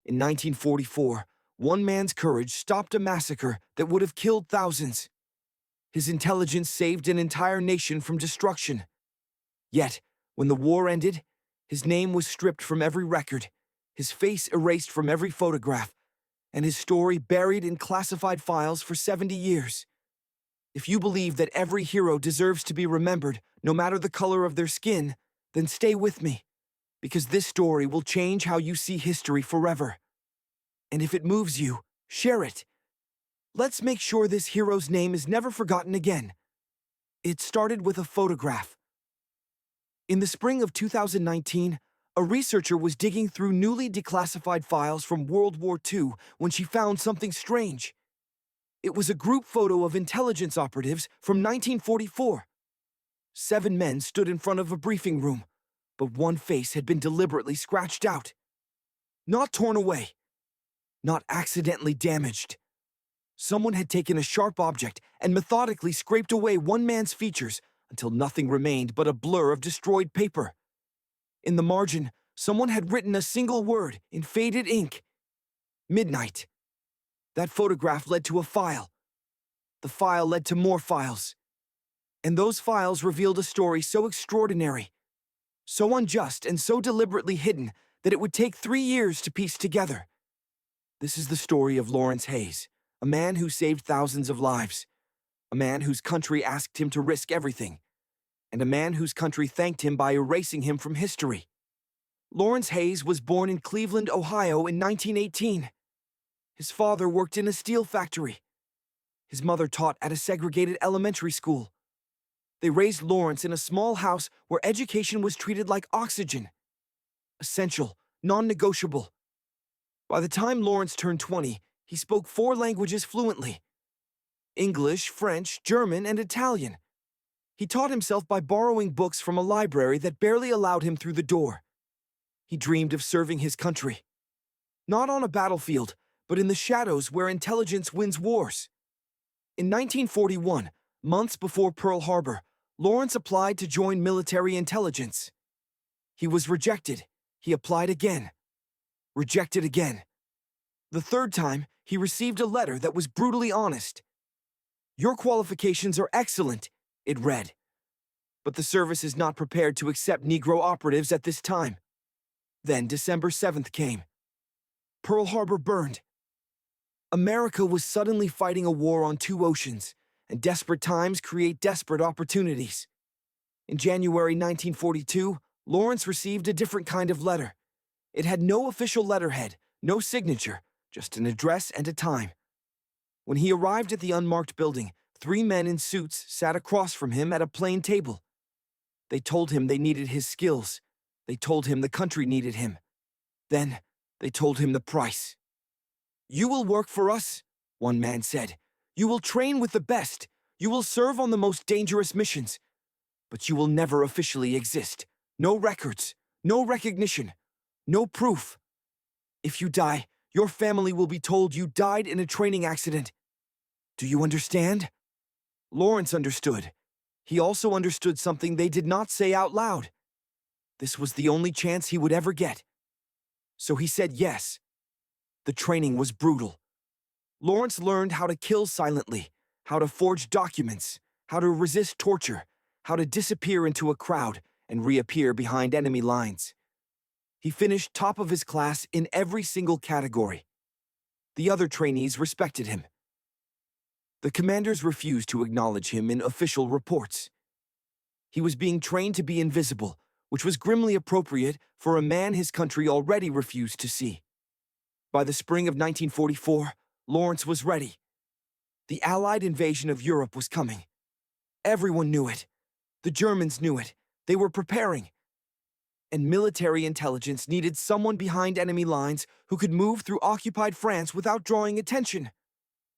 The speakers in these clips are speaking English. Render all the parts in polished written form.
In 1944, one man's courage stopped a massacre that would have killed thousands. His intelligence saved an entire nation from destruction. Yet, when the war ended, his name was stripped from every record, his face erased from every photograph, and his story buried in classified files for 70 years. If you believe that every hero deserves to be remembered, no matter the color of their skin, then stay with me, because this story will change how you see history forever. And if it moves you, share it. Let's make sure this hero's name is never forgotten again. It started with a photograph. In the spring of 2019, a researcher was digging through newly declassified files from World War II when she found something strange. It was a group photo of intelligence operatives from 1944. 7 men stood in front of a briefing room, but one face had been deliberately scratched out. Not torn away, not accidentally damaged. Someone had taken a sharp object and methodically scraped away one man's features until nothing remained but a blur of destroyed paper. In the margin, someone had written a single word in faded ink: midnight. That photograph led to a file. The file led to more files. And those files revealed a story so extraordinary, so unjust, and so deliberately hidden that it would take 3 years to piece together. This is the story of Lawrence Hayes, a man who saved thousands of lives, a man whose country asked him to risk everything, and a man whose country thanked him by erasing him from history. Lawrence Hayes was born in Cleveland, Ohio in 1918. His father worked in a steel factory. His mother taught at a segregated elementary school. They raised Lawrence in a small house where education was treated like oxygen. Essential, non-negotiable. By the time Lawrence turned 20, he spoke 4 languages fluently: English, French, German, and Italian. He taught himself by borrowing books from a library that barely allowed him through the door. He dreamed of serving his country. Not on a battlefield, but in the shadows where intelligence wins wars. In 1941, months before Pearl Harbor, Lawrence applied to join military intelligence. He was rejected. He applied again. Rejected again. The 3rd time, he received a letter that was brutally honest. "Your qualifications are excellent," it read, "but the service is not prepared to accept Negro operatives at this time." Then December 7th came. Pearl Harbor burned. America was suddenly fighting a war on 2 oceans, and desperate times create desperate opportunities. In January 1942, Lawrence received a different kind of letter. It had no official letterhead, no signature, just an address and a time. When he arrived at the unmarked building, 3 men in suits sat across from him at a plain table. They told him they needed his skills. They told him the country needed him. Then, they told him the price. "You will work for us," one man said. "You will train with the best. You will serve on the most dangerous missions. But you will never officially exist. No records, no recognition, no proof. If you die, your family will be told you died in a training accident. Do you understand?" Lawrence understood. He also understood something they did not say out loud. This was the only chance he would ever get. So he said yes. The training was brutal. Lawrence learned how to kill silently, how to forge documents, how to resist torture, how to disappear into a crowd and reappear behind enemy lines. He finished top of his class in every single category. The other trainees respected him. The commanders refused to acknowledge him in official reports. He was being trained to be invisible, which was grimly appropriate for a man his country already refused to see. By the spring of 1944, Lawrence was ready. The Allied invasion of Europe was coming. Everyone knew it. The Germans knew it. They were preparing. And military intelligence needed someone behind enemy lines who could move through occupied France without drawing attention.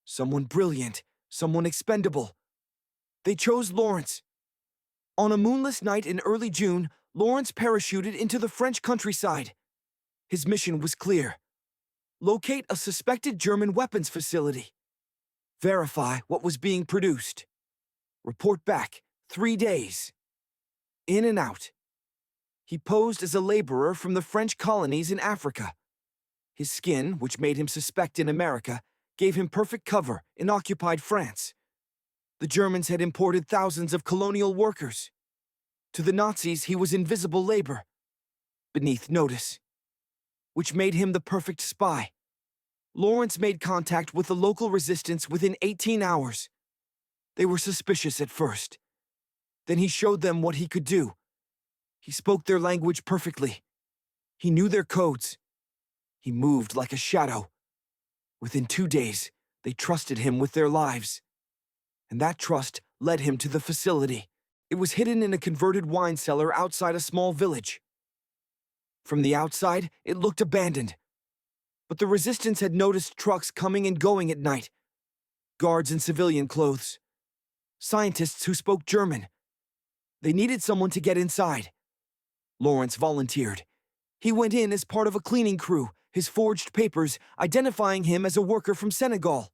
Someone brilliant, someone expendable. They chose Lawrence. On a moonless night in early June, Lawrence parachuted into the French countryside. His mission was clear. Locate a suspected German weapons facility. Verify what was being produced. Report back 3 days. In and out. He posed as a laborer from the French colonies in Africa. His skin, which made him suspect in America, gave him perfect cover in occupied France. The Germans had imported thousands of colonial workers. To the Nazis, he was invisible labor, beneath notice, which made him the perfect spy. Lawrence made contact with the local resistance within 18 hours. They were suspicious at first. Then he showed them what he could do. He spoke their language perfectly. He knew their codes. He moved like a shadow. Within 2 days, they trusted him with their lives. And that trust led him to the facility. It was hidden in a converted wine cellar outside a small village. From the outside, it looked abandoned. But the resistance had noticed trucks coming and going at night. Guards in civilian clothes. Scientists who spoke German. They needed someone to get inside. Lawrence volunteered. He went in as part of a cleaning crew, his forged papers identifying him as a worker from Senegal.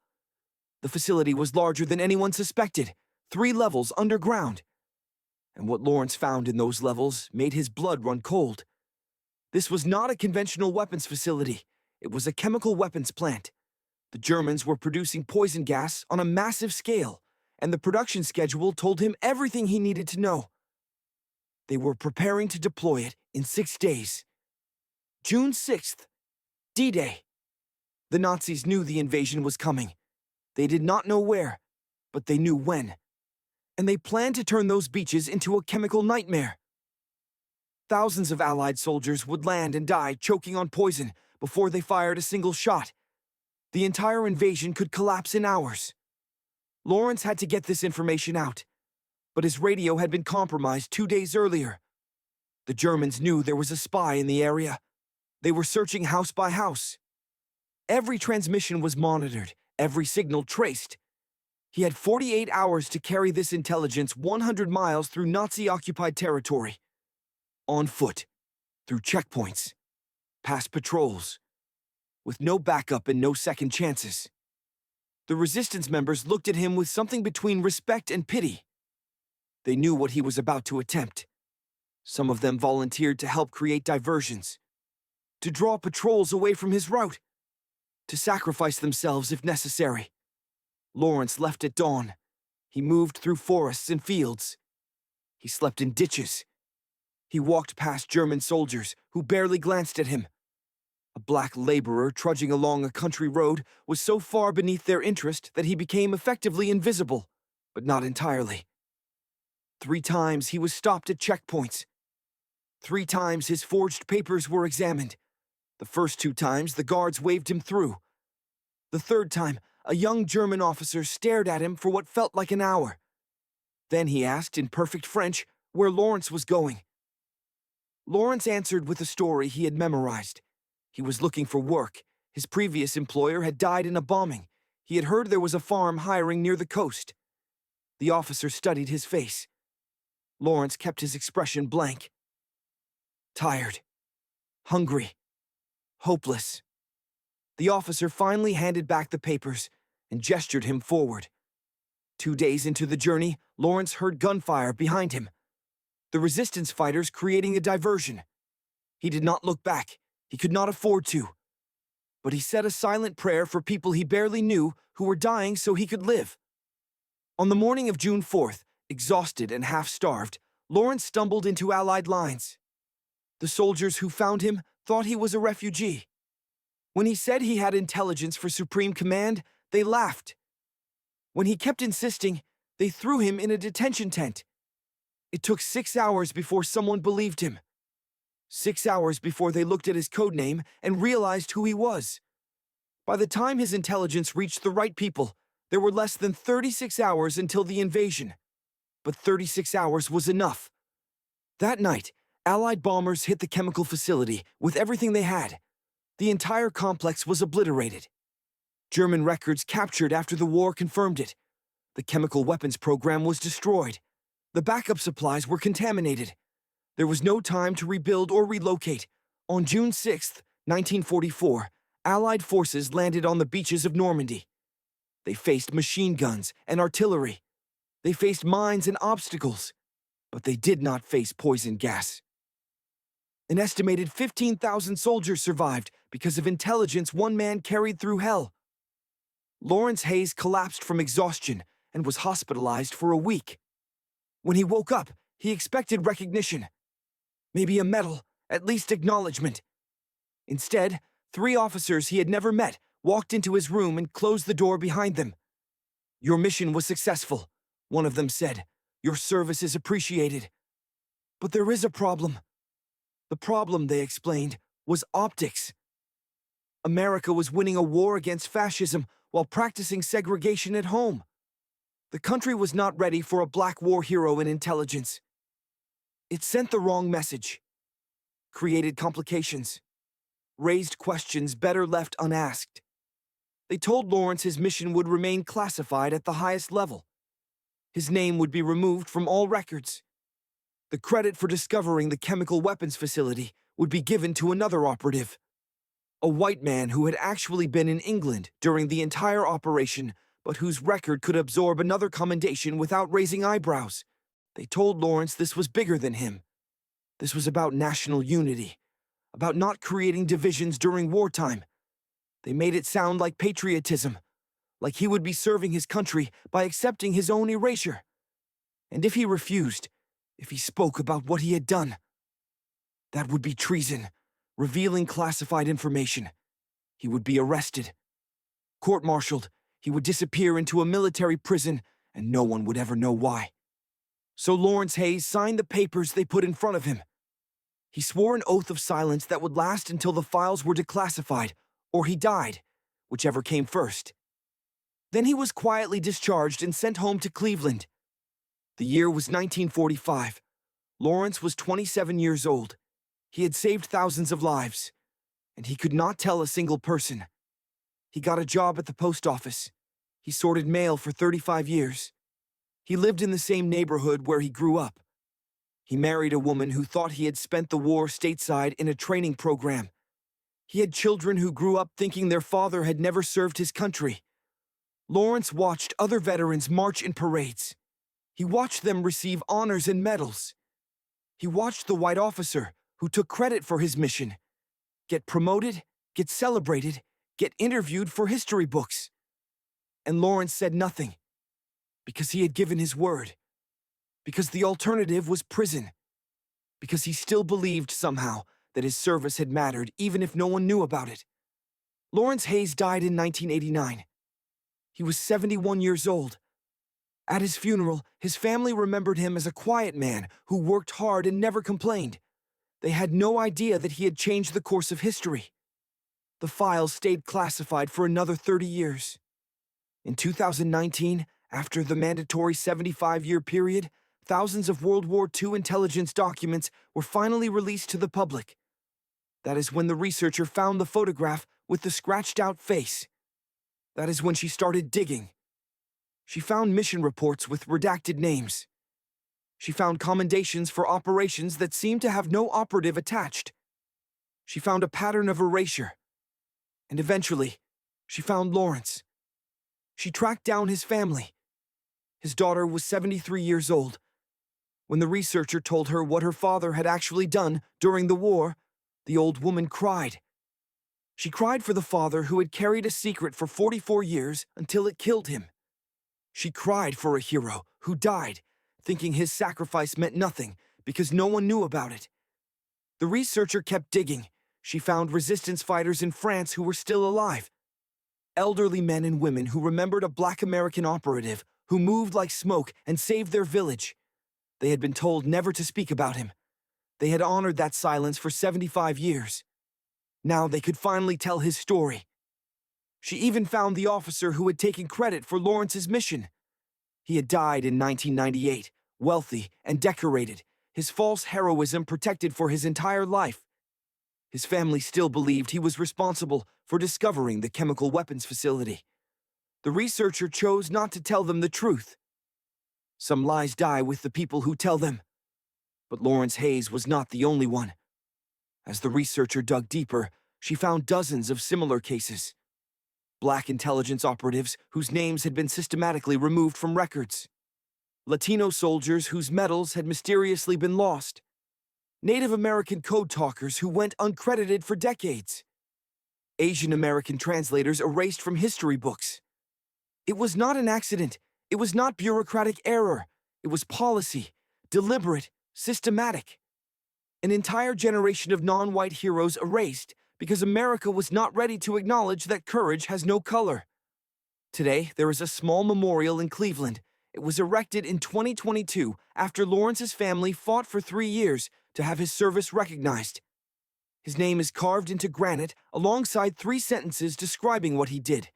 The facility was larger than anyone suspected, 3 levels underground. And what Lawrence found in those levels made his blood run cold. This was not a conventional weapons facility. It was a chemical weapons plant. The Germans were producing poison gas on a massive scale, and the production schedule told him everything he needed to know. They were preparing to deploy it in 6 days. June 6th, D-Day. The Nazis knew the invasion was coming. They did not know where, but they knew when. And they planned to turn those beaches into a chemical nightmare. Thousands of Allied soldiers would land and die choking on poison before they fired a single shot. The entire invasion could collapse in hours. Lawrence had to get this information out, but his radio had been compromised 2 days earlier. The Germans knew there was a spy in the area. They were searching house by house. Every transmission was monitored, every signal traced. He had 48 hours to carry this intelligence 100 miles through Nazi-occupied territory. On foot, through checkpoints, past patrols, with no backup and no second chances. The resistance members looked at him with something between respect and pity. They knew what he was about to attempt. Some of them volunteered to help create diversions, to draw patrols away from his route, to sacrifice themselves if necessary. Lawrence left at dawn. He moved through forests and fields. He slept in ditches. He walked past German soldiers who barely glanced at him. A black laborer trudging along a country road was so far beneath their interest that he became effectively invisible, but not entirely. 3 times he was stopped at checkpoints. 3 times his forged papers were examined. The first 2 times the guards waved him through. The 3rd time, a young German officer stared at him for what felt like an hour. Then he asked in perfect French where Lawrence was going. Lawrence answered with a story he had memorized. He was looking for work. His previous employer had died in a bombing. He had heard there was a farm hiring near the coast. The officer studied his face. Lawrence kept his expression blank. Tired. Hungry. Hopeless. The officer finally handed back the papers and gestured him forward. 2 days into the journey, Lawrence heard gunfire behind him. The resistance fighters creating a diversion. He did not look back. He could not afford to. But he said a silent prayer for people he barely knew who were dying so he could live. On the morning of June 4th, exhausted and half-starved, Lawrence stumbled into Allied lines. The soldiers who found him thought he was a refugee. When he said he had intelligence for Supreme Command, they laughed. When he kept insisting, they threw him in a detention tent. It took 6 hours before someone believed him. 6 hours before they looked at his code name and realized who he was. By the time his intelligence reached the right people, there were less than 36 hours until the invasion. But 36 hours was enough. That night, Allied bombers hit the chemical facility with everything they had. The entire complex was obliterated. German records captured after the war confirmed it. The chemical weapons program was destroyed. The backup supplies were contaminated. There was no time to rebuild or relocate. On June 6, 1944, Allied forces landed on the beaches of Normandy. They faced machine guns and artillery. They faced mines and obstacles, but they did not face poison gas. An estimated 15,000 soldiers survived because of intelligence one man carried through hell. Lawrence Hayes collapsed from exhaustion and was hospitalized for a week. When he woke up, he expected recognition. Maybe a medal, at least acknowledgement. Instead, 3 officers he had never met walked into his room and closed the door behind them. "Your mission was successful," one of them said. "Your service is appreciated." "But there is a problem." The problem, they explained, was optics. America was winning a war against fascism while practicing segregation at home. The country was not ready for a black war hero in intelligence. It sent the wrong message, created complications, raised questions better left unasked. They told Lawrence his mission would remain classified at the highest level. His name would be removed from all records. The credit for discovering the chemical weapons facility would be given to another operative, a white man who had actually been in England during the entire operation, but whose record could absorb another commendation without raising eyebrows. They told Lawrence this was bigger than him. This was about national unity, about not creating divisions during wartime. They made it sound like patriotism, like he would be serving his country by accepting his own erasure. And if he refused, if he spoke about what he had done, that would be treason, revealing classified information. He would be arrested, court-martialed, he would disappear into a military prison, and no one would ever know why. So Lawrence Hayes signed the papers they put in front of him. He swore an oath of silence that would last until the files were declassified, or he died, whichever came first. Then he was quietly discharged and sent home to Cleveland. The year was 1945. Lawrence was 27 years old. He had saved thousands of lives, and he could not tell a single person. He got a job at the post office. He sorted mail for 35 years. He lived in the same neighborhood where he grew up. He married a woman who thought he had spent the war stateside in a training program. He had children who grew up thinking their father had never served his country. Lawrence watched other veterans march in parades. He watched them receive honors and medals. He watched the white officer, who took credit for his mission, get promoted, get celebrated, get interviewed for history books. And Lawrence said nothing, because he had given his word, because the alternative was prison, because he still believed somehow that his service had mattered even if no one knew about it. Lawrence Hayes died in 1989. He was 71 years old. At his funeral, his family remembered him as a quiet man who worked hard and never complained. They had no idea that he had changed the course of history. The files stayed classified for another 30 years. In 2019, after the mandatory 75-year period, thousands of World War II intelligence documents were finally released to the public. That is when the researcher found the photograph with the scratched-out face. That is when she started digging. She found mission reports with redacted names. She found commendations for operations that seemed to have no operative attached. She found a pattern of erasure. And eventually, she found Lawrence. She tracked down his family. His daughter was 73 years old. When the researcher told her what her father had actually done during the war, the old woman cried. She cried for the father who had carried a secret for 44 years until it killed him. She cried for a hero who died, thinking his sacrifice meant nothing because no one knew about it. The researcher kept digging. She found resistance fighters in France who were still alive. Elderly men and women who remembered a Black American operative who moved like smoke and saved their village. They had been told never to speak about him. They had honored that silence for 75 years. Now they could finally tell his story. She even found the officer who had taken credit for Lawrence's mission. He had died in 1998, wealthy and decorated, his false heroism protected for his entire life. His family still believed he was responsible for discovering the chemical weapons facility. The researcher chose not to tell them the truth. Some lies die with the people who tell them. But Lawrence Hayes was not the only one. As the researcher dug deeper, she found dozens of similar cases. Black intelligence operatives whose names had been systematically removed from records. Latino soldiers whose medals had mysteriously been lost. Native American code talkers who went uncredited for decades. Asian American translators erased from history books. It was not an accident. It was not bureaucratic error. It was policy, deliberate, systematic. An entire generation of non-white heroes erased because America was not ready to acknowledge that courage has no color. Today, there is a small memorial in Cleveland. It was erected in 2022 after Lawrence's family fought for 3 years to have his service recognized. His name is carved into granite alongside 3 sentences describing what he did.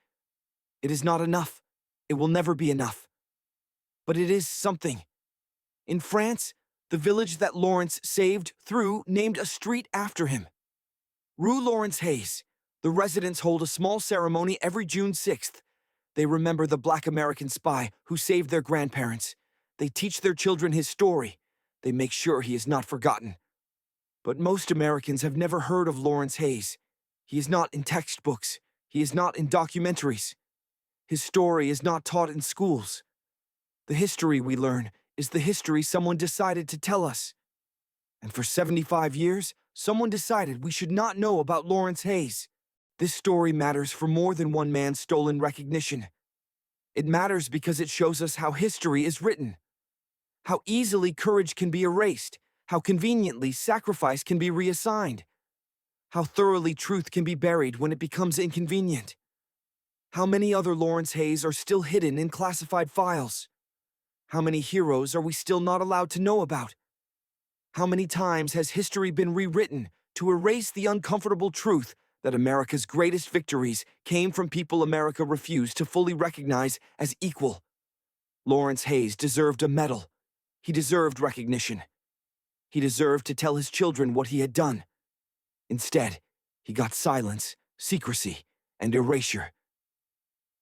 It is not enough. It will never be enough. But it is something. In France, the village that Lawrence saved through named a street after him. Rue Lawrence Hayes. The residents hold a small ceremony every June 6th. They remember the Black American spy who saved their grandparents. They teach their children his story. They make sure he is not forgotten. But most Americans have never heard of Lawrence Hayes. He is not in textbooks. He is not in documentaries. His story is not taught in schools. The history we learn is the history someone decided to tell us. And for 75 years, someone decided we should not know about Lawrence Hayes. This story matters for more than one man's stolen recognition. It matters because it shows us how history is written, how easily courage can be erased, how conveniently sacrifice can be reassigned, how thoroughly truth can be buried when it becomes inconvenient. How many other Lawrence Hayes are still hidden in classified files? How many heroes are we still not allowed to know about? How many times has history been rewritten to erase the uncomfortable truth that America's greatest victories came from people America refused to fully recognize as equal? Lawrence Hayes deserved a medal. He deserved recognition. He deserved to tell his children what he had done. Instead, he got silence, secrecy, and erasure.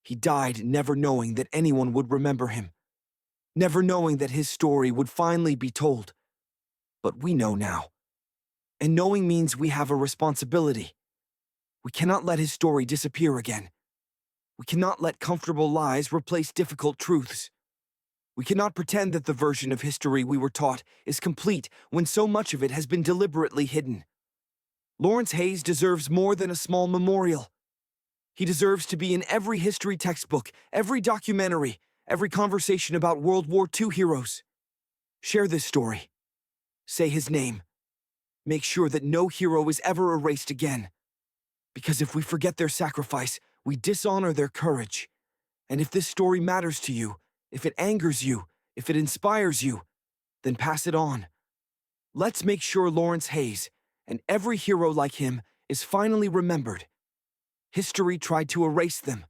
He died never knowing that anyone would remember him, never knowing that his story would finally be told. But we know now. And knowing means we have a responsibility. We cannot let his story disappear again. We cannot let comfortable lies replace difficult truths. We cannot pretend that the version of history we were taught is complete when so much of it has been deliberately hidden. Lawrence Hayes deserves more than a small memorial. He deserves to be in every history textbook, every documentary, every conversation about World War II heroes. Share this story. Say his name. Make sure that no hero is ever erased again. Because if we forget their sacrifice, we dishonor their courage. And if this story matters to you, if it angers you, if it inspires you, then pass it on. Let's make sure Lawrence Hayes, and every hero like him, is finally remembered. History tried to erase them.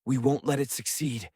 We won't let it succeed.